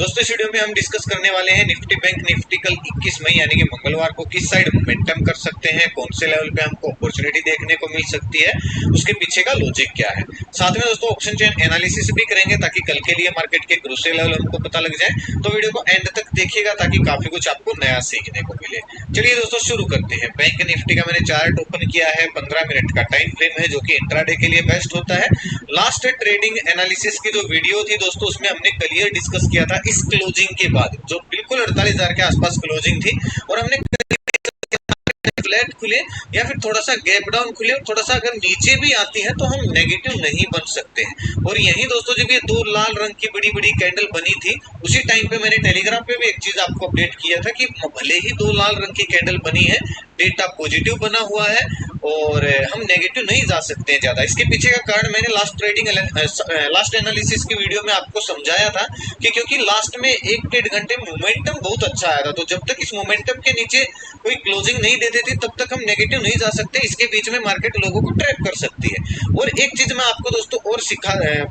दोस्तों इस वीडियो में हम डिस्कस करने वाले हैं निफ्टी बैंक निफ्टी कल 21 मई यानी कि मंगलवार को किस साइड मोमेंटम कर सकते हैं, कौन से लेवल पे हमको अपॉर्चुनिटी देखने को मिल सकती है, उसके पीछे का लॉजिक क्या है। साथ में दोस्तों ऑप्शन चेन एनालिसिस भी करेंगे ताकि कल के लिए मार्केट के ग्रोसरी लेवल हमको पता लग जाए। तो वीडियो को एंड तक देखिएगा ताकि काफी कुछ आपको नया सीखने को मिले। चलिए दोस्तों शुरू करते हैं। बैंक निफ्टी का मैंने चार्ट ओपन किया है, 15 मिनट का टाइम फ्रेम है जो कि इंट्राडे के लिए बेस्ट होता है। लास्ट ट्रेडिंग एनालिसिस की जो वीडियो थी दोस्तों उसमें हमने क्लियर डिस्कस किया था इस क्लोजिंग के बाद जो बिल्कुल 48,000 के आसपास क्लोजिंग थी, और हमने फ्लैट खुले या फिर थोड़ा सा गैप डाउन खुले और थोड़ा सा अगर नीचे भी आती है तो हम नेगेटिव नहीं बन सकते हैं। और यही दोस्तों जब ये दो लाल रंग की बड़ी बड़ी कैंडल बनी थी उसी टाइम पे मैंने टेलीग्राम पे भी एक चीज आपको अपडेट किया था कि भले ही दो लाल रंग की कैंडल बनी है, डेटा पॉजिटिव बना हुआ है और हम नेगेटिव नहीं जा सकते हैं ज्यादा। इसके पीछे का कारण मैंने लास्ट एनालिसिस की वीडियो में आपको समझाया था कि क्योंकि लास्ट में 1-1.5 घंटे मोमेंटम बहुत अच्छा आया था, तो जब तक इस मोमेंटम के नीचे कोई क्लोजिंग नहीं दे देती तब तक हम नेगेटिव नहीं जा सकते। इसके बीच में मार्केट लोगों को ट्रैप कर सकती है। और एक चीज मैं आपको दोस्तों और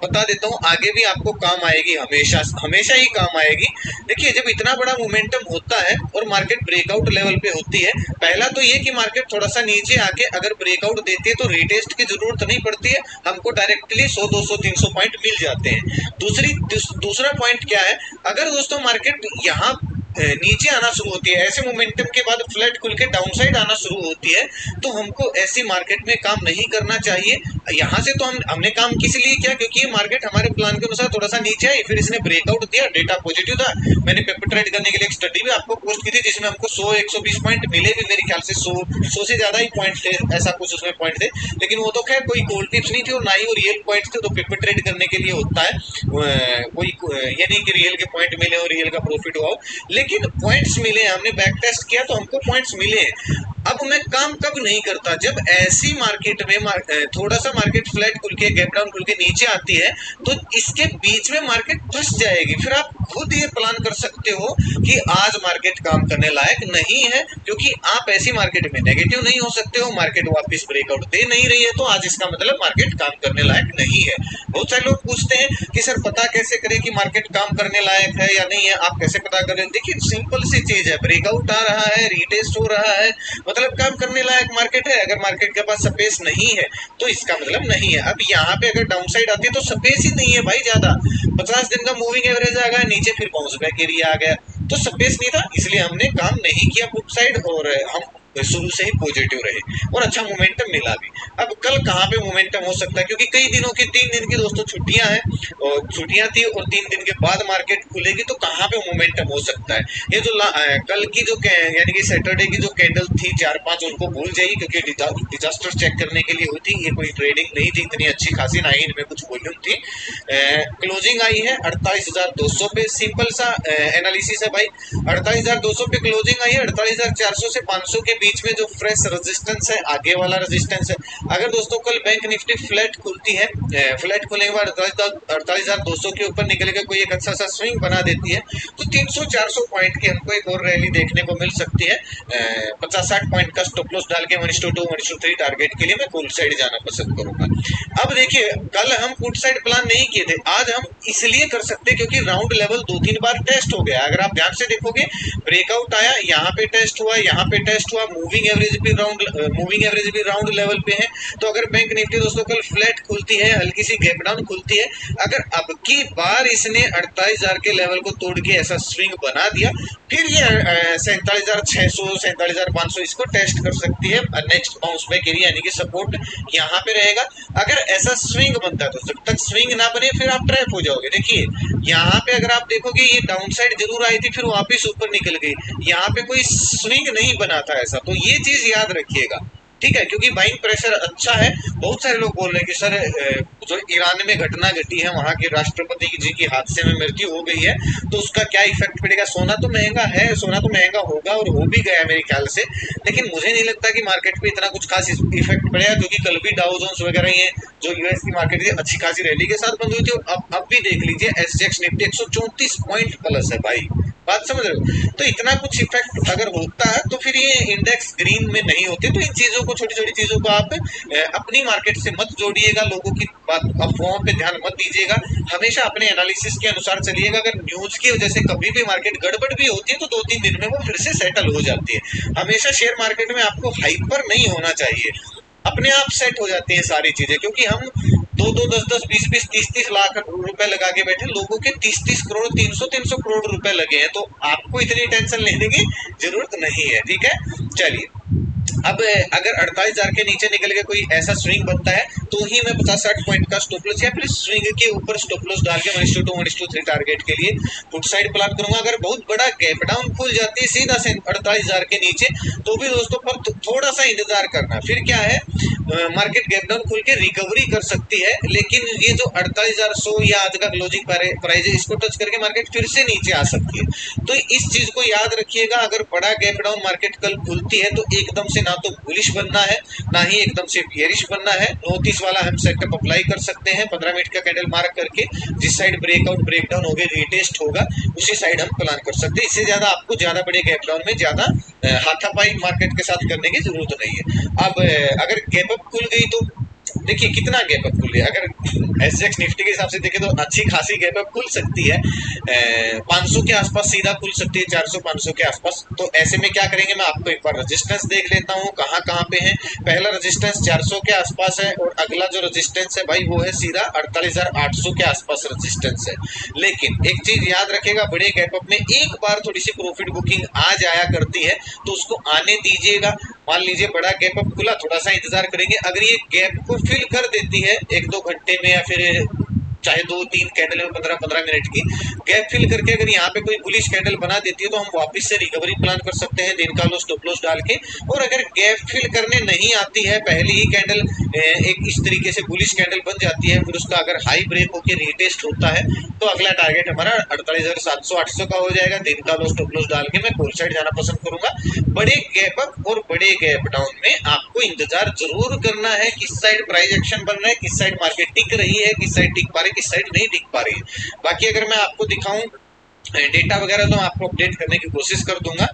बता देता हूँ, आगे भी आपको काम आएगी, हमेशा हमेशा ही काम आएगी। देखिए जब इतना बड़ा मोमेंटम होता है और मार्केट ब्रेकआउट लेवल पे होती है, पहला तो ये कि मार्केट थोड़ा सा नीचे आके अगर ब्रेकआउट देती है तो रीटेस्ट की जरूरत नहीं पड़ती है, हमको डायरेक्टली 100, 200, 300 पॉइंट मिल जाते हैं। दूसरा पॉइंट क्या है, अगर दोस्तों मार्केट यहाँ नीचे आना शुरू होती है, ऐसे मोमेंटम के बाद फ्लैट खुल के डाउन साइड आना शुरू होती है, तो हमको ऐसी मार्केट में काम नहीं करना चाहिए। यहाँ से तो हमने काम किस लिए किया, क्योंकि ये मार्केट हमारे प्लान के अनुसार थोड़ा सा नीचे आई, फिर इसने ब्रेकआउट दिया, डेटा पॉजिटिव था। मैंने पेपर ट्रेड करने के लिए एक स्टडी भी आपको पोस्ट की थी जिसमें हमको 100-120 पॉइंट मिले भी, मेरे ख्याल से 100 से ज्यादा ही पॉइंट थे, ऐसा कुछ उसमें पॉइंट थे। लेकिन वो तो खैर कोई गोल्ड टिप्स नहीं थी और ना ही वो रियल पॉइंट थे, तो पेपर ट्रेड करने के लिए होता है कोई ये नहीं कि रियल के पॉइंट मिले और रियल का प्रॉफिट हुआ, लेकिन पॉइंट्स मिले, हमने बैक टेस्ट किया तो हमको पॉइंट्स मिले। अब मैं काम कब नहीं करता, जब ऐसी मार्केट में थोड़ा सा मार्केट फ्लैट खुल के गैप डाउन खुल के नीचे आती है तो इसके बीच में मार्केट फंस जाएगी। फिर आप खुद ये प्लान कर सकते हो कि आज मार्केट काम करने लायक नहीं है, क्योंकि आप ऐसी मार्केट में नेगेटिव नहीं हो सकते हो। मार्केट वापस ब्रेकआउट दे नहीं रही है तो आज इसका मतलब मार्केट काम करने लायक नहीं है। बहुत सारे लोग पूछते हैं कि सर पता कैसे करें कि मार्केट काम करने लायक है या नहीं है, आप कैसे पता करें। देखिए सिंपल सी चीज है, ब्रेकआउट आ रहा है, रीटेस्ट हो रहा है, मतलब काम करने लायक मार्केट है। अगर मार्केट के पास स्पेस नहीं है तो इसका मतलब नहीं है। अब यहाँ पे अगर डाउन साइड आती है तो स्पेस ही नहीं है भाई ज्यादा। 50 दिन का मूविंग एवरेज आ गया, नीचे फिर बाउंस बैक एरिया आ गया, तो स्पेस नहीं था, इसलिए हमने काम नहीं किया पुट साइड और हम शुरू से ही पॉजिटिव रहे और अच्छा मोमेंटम मिला भी। अब कल कहाँ पे मोमेंटम हो सकता है, क्योंकि कई दिनों की 3 दिन की दोस्तों छुट्टियां हैं और छुट्टियां थी और 3 दिन के बाद मार्केट खुलेगी, तो कहाँ पे मोमेंटम हो सकता है। ये जो कल की जो यानी कि सैटरडे की जो कैंडल थी 4-5, उनको भूल जाइए क्योंकि डिजास्टर चेक करने के लिए हुई थी, ये कोई ट्रेडिंग नहीं थी इतनी अच्छी खासी, ना ही इनमें कुछ वॉल्यूम थी। क्लोजिंग आई है 48,200 पे, सिंपल सा एनालिसिस है भाई। 48,200 पे क्लोजिंग आई है, 48,400 से 500 के बीच में जो फ्रेश रेजिस्टेंस है, आगे वाला रेजिस्टेंस है। अगर दोस्तों कल बैंक निफ्टी फ्लैट खुलती है, फ्लैट खुलने के बाद 48,200 के ऊपर निकल के कोई एक अच्छा सा स्विंग बना देती है तो 300-400 पॉइंट की हमको एक और रैली देखने को मिल सकती है। 50-60 पॉइंट का स्टॉप लॉस डाल के 1:2 1:3 टारगेट के लिए मैं कॉल साइड जाना पसंद करूंगा। अब देखिए कल हम पुट साइड प्लान नहीं किए थे, आज हम इसलिए कर सकते क्योंकि राउंड लेवल 2-3 बार टेस्ट हो गया। अगर आप ध्यान से देखोगे ब्रेकआउट आया, यहाँ पे टेस्ट हुआ, यहाँ पे टेस्ट हुआ, मूविंग एवरेज भी राउंड लेवल पे है। तो अगर बैंक निफ्टी दोस्तों कल फ्लैट खुलती है, हल्की सी गैप डाउन खुलती है, अगर अब की बार इसने 48,000 के लेवल को तोड़ के ऐसा स्विंग बना दिया, फिर ये 47,600 47,500 इसको टेस्ट कर सकती है। नेक्स्ट बाउंस बैक एरिया यानी कि सपोर्ट यहाँ पे रहेगा। अगर ऐसा स्विंग बनता है तो जब तक स्विंग ना बने फिर आप ट्रैप हो जाओगे। देखिए यहाँ पे अगर आप देखोगे ये डाउन साइड जरूर आई थी, फिर वापस ऊपर निकल गई, यहाँ पे कोई स्विंग नहीं बना था ऐसा, तो ये चीज याद रखिएगा, ठीक है। क्योंकि बाइंग प्रेशर अच्छा है। बहुत सारे लोग बोल रहे हैं कि सर जो ईरान में घटना घटी है, वहां के राष्ट्रपति जी की हादसे में मृत्यु हो गई है, तो उसका क्या इफेक्ट पड़ेगा। सोना तो महंगा है, सोना तो महंगा होगा और हो भी गया मेरे ख्याल से, लेकिन मुझे नहीं लगता कि मार्केट पे इतना कुछ खास इफेक्ट पड़ेगा, क्योंकि कल भी डाउ जोन्स वगैरह ये जो यूएस की मार्केट थी अच्छी खासी रैली के साथ बंद हुई थी। और अब भी देख लीजिए SGX निफ्टी 134 पॉइंट प्लस है भाई, बात समझ रहे हो? तो इतना कुछ इफेक्ट अगर होता है तो फिर ये इंडेक्स ग्रीन में नहीं होते। तो इन चीजों को, छोटी छोटी चीजों को आप अपनी मार्केट से मत जोड़िएगा, लोगों की बात अफवाहों पे ध्यान मत दीजिएगा, हमेशा अपने एनालिसिस के अनुसार चलिएगा। अगर न्यूज की वजह से कभी भी मार्केट गड़बड़ भी होती है तो 2-3 दिन में वो फिर से सेटल हो जाती है। हमेशा शेयर मार्केट में आपको हाइपर नहीं होना चाहिए, अपने आप सेट हो जाती है सारी चीजें, क्योंकि हम 2-2, 10-10, 20-20, 30-30 लाख रुपए लगा के बैठे, लोगों के 30-30 करोड़, 300-300 करोड़ रुपए लगे हैं। तो आपको इतनी टेंशन लेने की जरूरत नहीं है, ठीक है। चलिए, अब अगर 48,000 के नीचे निकल के कोई ऐसा स्विंग बनता है तो ही मैं 50-60 पॉइंट का स्टॉप लॉस या फिर स्विंग के ऊपर स्टॉप लॉस डाल के 1:2, 1:3 टारगेट के लिए पुट साइड प्लान करूंगा। अगर बहुत बड़ा गैप डाउन खुल जाती है सीधा से 48,000 के नीचे, तो भी दोस्तों पर थोड़ा सा इंतजार करना। फिर क्या है, मार्केट गैप डाउन खुल के रिकवरी कर सकती है, लेकिन ये जो 48,100 या आज का क्लोजिंग प्राइस है, इसको टच करके मार्केट फिर से नीचे आ सकती है। तो इस चीज को याद रखिएगा, अगर बड़ा गैप डाउन मार्केट कल खुलती है तो एकदम से ना तो बुलिश बनना है, ना ही एकदम से बियरिश बनना है। 29 वाला हम सेटअप अप्लाई कर सकते हैं, 15 मिनट का कैंडल मार्क करके जिस साइड ब्रेकआउट ब्रेकडाउन हो गए, रीटेस्ट होगा, उसी साइड हम प्लान कर सकते हैं। इससे ज्यादा आपको ज्यादा बड़े गैप डाउन में ज्यादा हाथापाई मार्केट के साथ करने की जरूरत नहीं है। अब अगर गैप अप खुल गई तो देखिए कितना गैप अप खुल गया। अगर एसजेएक्स निफ्टी के हिसाब से देखें तो अच्छी खासी गैप अप खुल सकती है, 500 के आसपास सीधा खुल सकती है, 400-500 के आसपास। तो ऐसे में क्या करेंगे, मैं आपको एक बार रेजिस्टेंस देख लेता हूँ कहाँ कहाँ पे है। पहला रेजिस्टेंस 400 के आसपास है, और अगला जो रेजिस्टेंस है भाई वो है सीधा 48,800 के आसपास रेजिस्टेंस है। लेकिन एक चीज याद रखेगा, बड़े गैप अप में एक बार थोड़ी सी प्रॉफिट बुकिंग आ जाया करती है, तो उसको आने दीजिएगा। मान लीजिए बड़ा गैप अप खुला, थोड़ा सा इंतजार करेंगे, अगर ये गैप को फिल कर देती है 1-2 घंटे में, या फिर चाहे 2-3 कैंडल में 15-15 मिनट की गैप फिल करके अगर यहाँ पे कोई बुलिश कैंडल बना देती है, तो हम वापस से रिकवरी प्लान कर सकते हैं दिन का लो स्टॉप लॉस डाल के। और अगर गैप फिल करने नहीं आती है, पहली ही कैंडल एक इस तरीके से बुलिश कैंडल बन जाती है, फिर उसका अगर हाई ब्रेक होकर रीटेस्ट होता है, तो अगला टारगेट हमारा 48,700-800 का हो जाएगा। दिन का लो स्टॉप लॉस डाल के मैं कॉल साइड जाना पसंद करूंगा। बड़े गैप अप और बड़े गैप डाउन में आपको इंतजार जरूर करना है, किस साइड प्राइस एक्शन बन रहा है, किस साइड मार्केट टिक रही है, किस साइड टिक पा रही है, किस साइड नहीं टिक पा रही है। बाकी अगर मैं आपको दिखाऊं डेटा वगैरह, तो मैं आपको अपडेट करने की कोशिश कर दूंगा।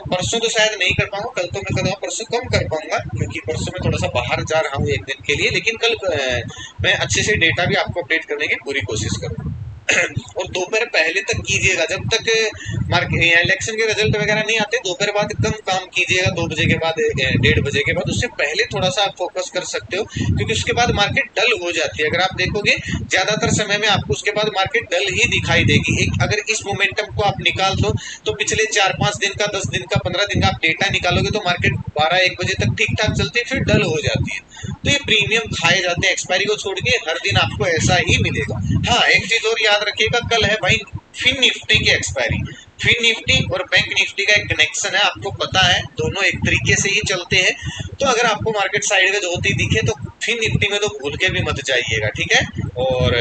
परसों तो शायद नहीं कर पाऊंगा, कल तो मैं करूंगा, परसों कम कर पाऊंगा क्योंकि परसों मैं थोड़ा सा बाहर जा रहा हूँ एक दिन के लिए। लेकिन कल मैं अच्छे से डेटा भी आपको अपडेट करने की पूरी कोशिश करूंगा। और दोपहर पहले तक कीजिएगा, जब तक मार्केट इलेक्शन के रिजल्ट वगैरह नहीं आते, दोपहर बाद कम काम कीजिएगा, 2 बजे के बाद, 1:30 बजे के बाद। उससे पहले थोड़ा सा आप फोकस कर सकते हो, क्योंकि उसके बाद मार्केट डल हो जाती है। अगर आप देखोगे ज्यादातर समय में आपको उसके बाद मार्केट डल ही दिखाई देगी। एक अगर इस मोमेंटम को आप निकाल दो, तो पिछले 4-5 दिन का, 10 दिन का, 15 दिन का आप डेटा निकालोगे तो मार्केट 12-1 बजे तक ठीक ठाक चलती है, फिर डल हो जाती है। तो ये प्रीमियम खाए जाते हैं, एक्सपायरी को छोड़ के हर दिन आपको ऐसा ही मिलेगा। हाँ, एक चीज और याद रखिएगा, कल है भाई फिन निफ्टी की एक्सपायरी। फिन निफ्टी और बैंक निफ्टी का एक कनेक्शन है, आपको पता है, दोनों एक तरीके से ही चलते हैं। तो अगर आपको मार्केट साइडवेज होती दिखे तो फिन निफ्टी में तो भूल के भी मत जाइएगा, ठीक है। और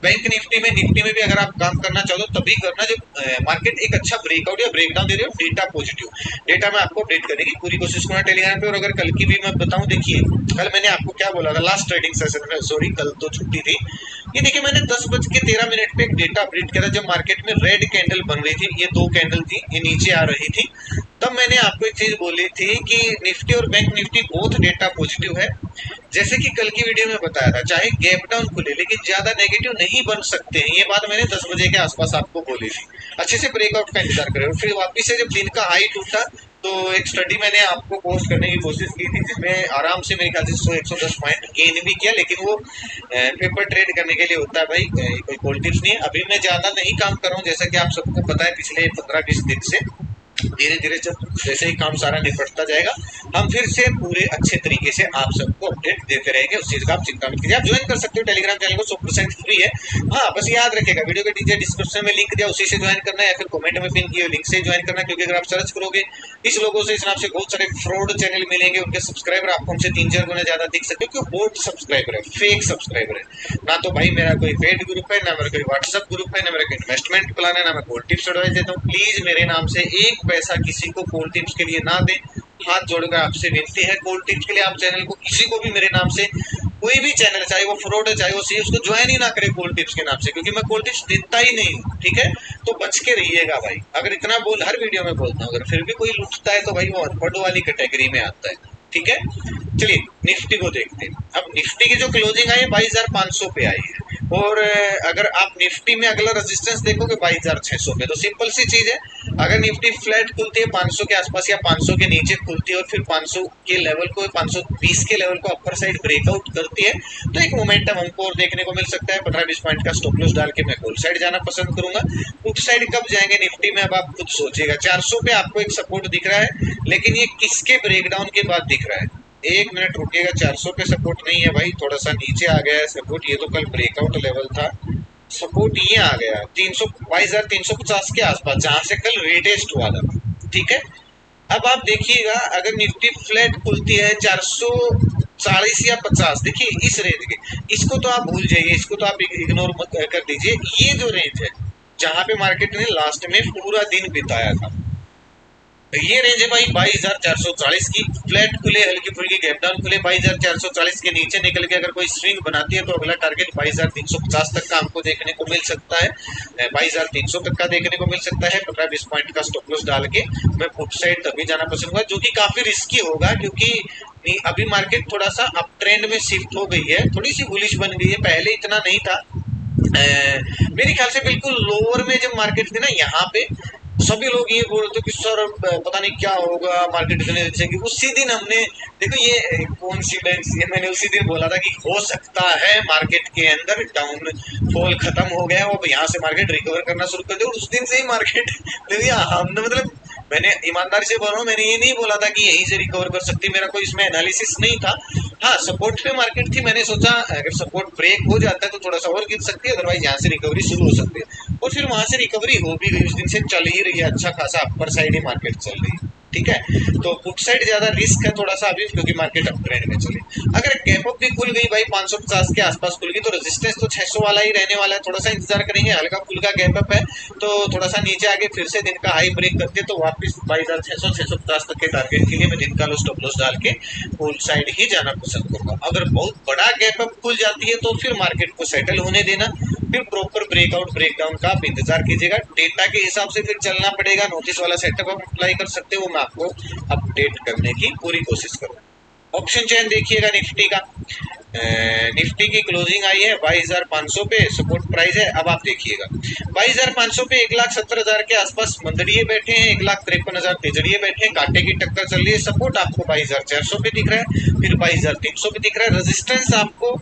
बैंक निफ्टी में भी अगर आप काम करना चाहो तो तभी करना जब मार्केट एक अच्छा ब्रेकआउट या ब्रेकडाउन दे रही हो, डेटा पॉजिटिव डेटा मैं आपको अपडेट करने की पूरी कोशिश करूंगा टेलीग्राम पे। और अगर कल की भी मैं बताऊं, देखिए कल मैंने आपको क्या बोला था लास्ट ट्रेडिंग सेशन में, सॉरी कल तो छुट्टी थी। ये देखिए मैंने 10:13 पे एक डेटा अपडेट किया था, जब मार्केट में रेड कैंडल बन रही थी, ये 2 कैंडल थी, ये नीचे आ रही थी, तब मैंने आपको एक चीज बोली थी कि निफ्टी और बैंक निफ्टी बहुत डेटा पॉजिटिव है। जैसे कि कल की वीडियो में बताया था, चाहे गैप डाउन खुले लेकिन ज्यादा नेगेटिव नहीं बन सकते हैं, ये बात मैंने 10 बजे के आसपास आपको बोली थी। अच्छे से ब्रेकआउट का इंतजार करें। फिर वापिस से जब दिन का हाई टूटा, तो एक स्टडी मैंने आपको पोस्ट करने की कोशिश की थी, जिसमें आराम से मेरे ख्याल से 100-110 पॉइंट गेन भी किया, लेकिन वो पेपर ट्रेड करने के लिए होता है भाई, कोई कोल्ड टिप्स नहीं है। अभी मैं ज्यादा नहीं काम कर रहा हूँ, जैसा कि आप सबको पता है, पिछले 15-20 दिन से। धीरे धीरे जब जैसे ही काम सारा निपटता जाएगा, हम फिर से पूरे अच्छे तरीके से आप सबको अपडेट देते रहेंगे, उस चीज का आप चिंता मत कीजिए। आप ज्वाइन कर सकते हो टेलीग्राम चैनल को, 100% फ्री है। हाँ, बस याद रखेगा, वीडियो के नीचे डिस्क्रिप्शन में लिंक दिया, उसी से ज्वाइन करना है, या फिर कमेंट में पिन किया लिंक से ज्वाइन करना है। क्योंकि अगर आप सर्च करोगे इस लोगों से, इस नाम से बहुत सारे फ्रॉड चैनल मिलेंगे, उनके सब्सक्राइबर आपको हमसे 3-4 गुना ज्यादा दिख सकते हो, क्योंकि बोट सब्सक्राइबर है, फेक सब्सक्राइबर है। ना तो भाई मेरा कोई पेड ग्रुप है, ना मेरा कोई व्हाट्सएप ग्रुप है, ना मेरा कोई इन्वेस्टमेंट प्लान है, ना मैं गोल्ड टिप्स एडवाइस देता हूँ। प्लीज मेरे नाम से एक पैसा किसी को गोल्ड टिप्स के लिए ना दें, हाथ जोड़कर आपसे विनती है। गोल्ड टिप्स के लिए आप चैनल को किसी को भी मेरे नाम से कोई भी चैनल, चाहे वो फ्रॉड है चाहे वो सही, उसको ज्वाइन ही ना करे गोल्ड टिप्स के नाम से, क्योंकि मैं गोल्ड टिप्स देता ही नहीं हूँ, ठीक है। तो बच के रहिएगा भाई, अगर इतना बोल हर वीडियो में बोलता हूँ, अगर फिर भी कोई लुटता है तो भाई वो अनपढ़ वाली कैटेगरी में आता है, ठीक है। चलिए निफ्टी को देखते हैं। अब निफ्टी की जो क्लोजिंग आई है 22,500 पे आई है, और अगर आप निफ्टी में अगला रेजिस्टेंस देखोगे 22,600 पे, तो सिंपल सी चीज है, अगर निफ्टी फ्लैट खुलती है 500 के आसपास या 500 के नीचे खुलती है और फिर 500 के लेवल को 520 के लेवल को अपर साइड ब्रेकआउट करती है, तो एक मोमेंटम हमको और देखने को मिल सकता है। 15-20 पॉइंट का स्टॉप लॉस डाल के मैं होल साइड जाना पसंद करूंगा। पुट साइड कब जाएंगे निफ्टी में, अब आप खुद सोचिएगा। 400 पे आपको एक सपोर्ट दिख रहा है, लेकिन ये किसके ब्रेकडाउन के बाद दिख रहा है? एक मिनट रुकिएगा, 400 पे सपोर्ट नहीं है भाई, थोड़ा सा नीचे आ गया है सपोर्ट, ये तो कल ब्रेकआउट लेवल था। सपोर्ट ये आ गया 22,350 के आसपास, जहां से कल रीटेस्ट हुआ था, ठीक है। अब आप देखिएगा, अगर निफ्टी फ्लैट खुलती है 440 या 50, देखिए इस रेंज के, इसको तो आप भूल जाइए, इसको तो आप इग्नोर मत कर दीजिए। ये जो रेंज है जहां पे मार्केट ने लास्ट में पूरा दिन बिताया था, ये रेंज है भाई 22,440 की। फ्लैट खुले, हल्की फुल्की गैप डाउन खुले, 22,440 के नीचे निकल के अगर कोई स्विंग बनाती है तो अगला टारगेट 22,350 तक का हमको देखने को मिल सकता है, 22,300 तक का देखने को मिल सकता है। 15-20 पॉइंट का स्टॉप लॉस डाल के मैं पुट साइड तभी जाना पसंद करूंगा, जो कि काफी रिस्की होगा, क्योंकि अभी मार्केट थोड़ा सा अप ट्रेंड में शिफ्ट हो गई है, थोड़ी सी बुलिश बन गई है, पहले इतना नहीं था। मेरे ख्याल से बिल्कुल लोअर में जब मार्केट थी ना, यहाँ पे सभी लोग ये बोलते कि सर पता नहीं क्या होगा, मार्केट इतने अच्छे की। उसी दिन हमने, देखो ये कोइंसिडेंस, ये मैंने उसी दिन बोला था कि हो सकता है मार्केट के अंदर डाउन फॉल खत्म हो गया, अब यहाँ से मार्केट रिकवर करना शुरू कर दे, और उस दिन से ही मार्केट हमने, मतलब मैंने ईमानदारी से बोल रहा हूँ, मैंने ये नहीं बोला था कि यहीं से रिकवर कर सकती, मेरा कोई इसमें एनालिसिस नहीं था। हाँ, सपोर्ट पे मार्केट थी, मैंने सोचा अगर सपोर्ट ब्रेक हो जाता है तो थोड़ा सा और गिर सकती है, अदरवाइज यहाँ से रिकवरी शुरू हो सकती है, और फिर वहां से रिकवरी हो भी गई, उस दिन से चल ही रही है, अच्छा खासा अपर साइड ही मार्केट चल रही है, ठीक है। तो पुट साइड ज्यादा रिस्क है थोड़ा सा अभी, क्योंकि मार्केट अप ट्रेंड में चले। अगर गैप अप भी खुल गई भाई 550 के आसपास खुल गई, तो रेजिस्टेंस तो 600 वाला ही रहने वाला है, थोड़ा सा इंतजार करेंगे। हल्का फुल्का गैप अप है तो थोड़ा सा नीचे आके फिर से दिन का हाई ब्रेक करते तो वापस 22,600 650 तक के टारगेट के लिए मैं दिन का लो स्टॉप लॉस डाल के होल साइड ही जाना पसंद करूंगा। अगर बहुत बड़ा गैप अप खुल जाती है तो फिर मार्केट को सेटल होने देना, फिर प्रॉपर ब्रेकआउट ब्रेकडाउन का आप इंतजार कीजिएगा। डेटा के हिसाब से फिर चलना पड़ेगा, नोटिस वाला सेटअप आप अप्लाई कर सकते हो, मैं आपको अपडेट करने की पूरी कोशिश करूंगा। ऑप्शन चेन देखिएगा निफ्टी का, निफ्टी की क्लोजिंग आई है 22,500 पे, सपोर्ट प्राइस है। अब आप देखिएगा 22,500 पे 1,70,000 के आसपास मंदड़िए बैठे हैं, 1,53,000 तेजड़िए बैठे हैं, कांटे की टक्कर चल रही है। सपोर्ट आपको 22,400 पे दिख रहा है, फिर 22,300 पे दिख रहा है। रेजिस्टेंस आपको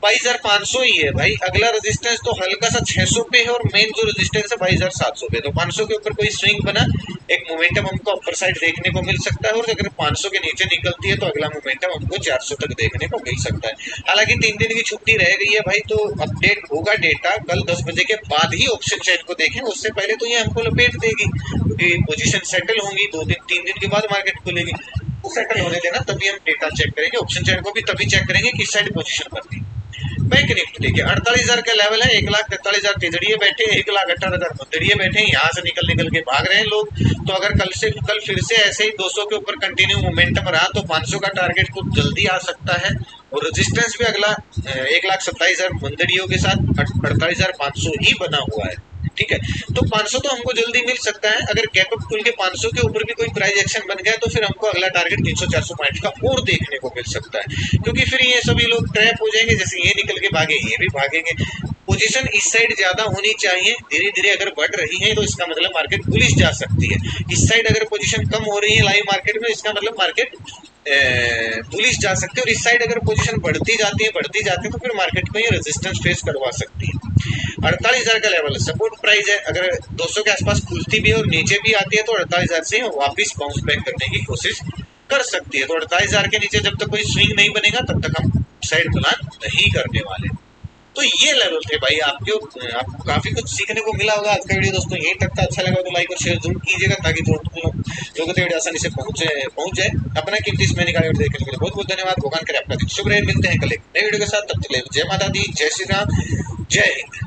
22,500 ही है भाई, अगला रेजिस्टेंस तो हल्का सा 600 पे है, और मेन जो रेजिस्टेंस है 22,700 पे। तो 500 के ऊपर कोई स्विंग बना, एक मोमेंटम हमको अपर साइड देखने को मिल सकता है, और अगर 500 के नीचे निकलती है तो अगला मोमेंटम हमको 400 तक देखने को मिल सकता है। हालांकि 3 दिन की छुट्टी रह गई है भाई, तो अपडेट होगा डेटा कल 10 बजे के बाद ही ऑप्शन चेन को देखें, उससे पहले तो ये हमको लपेट देगी, क्योंकि पोजीशन सेटल होंगी 2-3 दिन के बाद मार्केट खुलेगी, सेटल होने देना, तभी हम डेटा चेक करेंगे। ऑप्शन चेन को भी तभी चेक करेंगे किस साइड पोजीशन बनती है। बैंक निफ्टी देखिए 48,000 का लेवल है, 1,43,000 तेजड़िए बैठे, 1,18,000 मुंदड़िए बैठे, यहाँ से निकल के भाग रहे हैं लोग। तो अगर कल फिर से ऐसे ही 200 के ऊपर कंटिन्यू मोमेंटम रहा तो 500 का टारगेट कुछ जल्दी आ सकता है, और रेजिस्टेंस भी अगला 1,27,000 मुंदड़ियों के साथ 48,500 ही बना हुआ है, ठीक है। तो 500 तो हमको जल्दी मिल सकता है। अगर गैप अप खुल के 500 के ऊपर भी कोई प्राइस एक्शन बन गया तो फिर हमको अगला टारगेट 300-400 पॉइंट का और देखने को मिल सकता है, क्योंकि फिर ये सभी लोग ट्रैप हो जाएंगे, जैसे ये निकल के भागे ये भी भागेंगे। पोजीशन इस साइड ज्यादा होनी चाहिए, धीरे धीरे अगर बढ़ रही है तो इसका मतलब मार्केट बुलिश जा सकती है। इस साइड अगर पोजीशन कम हो रही है लाइव मार्केट में, इसका मतलब मार्केट बुलिश जा सकती है, और इस साइड अगर पोजीशन बढ़ती जाती है तो फिर मार्केट को ये रेजिस्टेंस फेस करवा सकती है। 48,000 का लेवल सपोर्ट प्राइस है, अगर 200 के आसपास खुलती भी है और नीचे भी आती है तो 48,000 से वापस बाउंस बैक करने की कोशिश कर सकती है। तो 48,000 के नीचे जब तक कोई स्विंग नहीं बनेगा तब तक हम साइड प्लान नहीं करने वाले। तो ये लेवल थे भाई, आपको काफी कुछ सीखने को मिला होगा। आज का वीडियो दोस्तों यही तक था, अच्छा लगा तो लाइक और शेयर जरूर कीजिएगा, ताकि लोगों तक वीडियो आसानी से पहुंच जाए। अपना कीमती समय निकाले वीडियो देखने के लिए बहुत बहुत धन्यवाद। भगवान करे आपका दिन शुभ रहे। मिलते हैं कल एक नए वीडियो के साथ, तब तक जय माता दी, जय श्री राम, जय हिंद।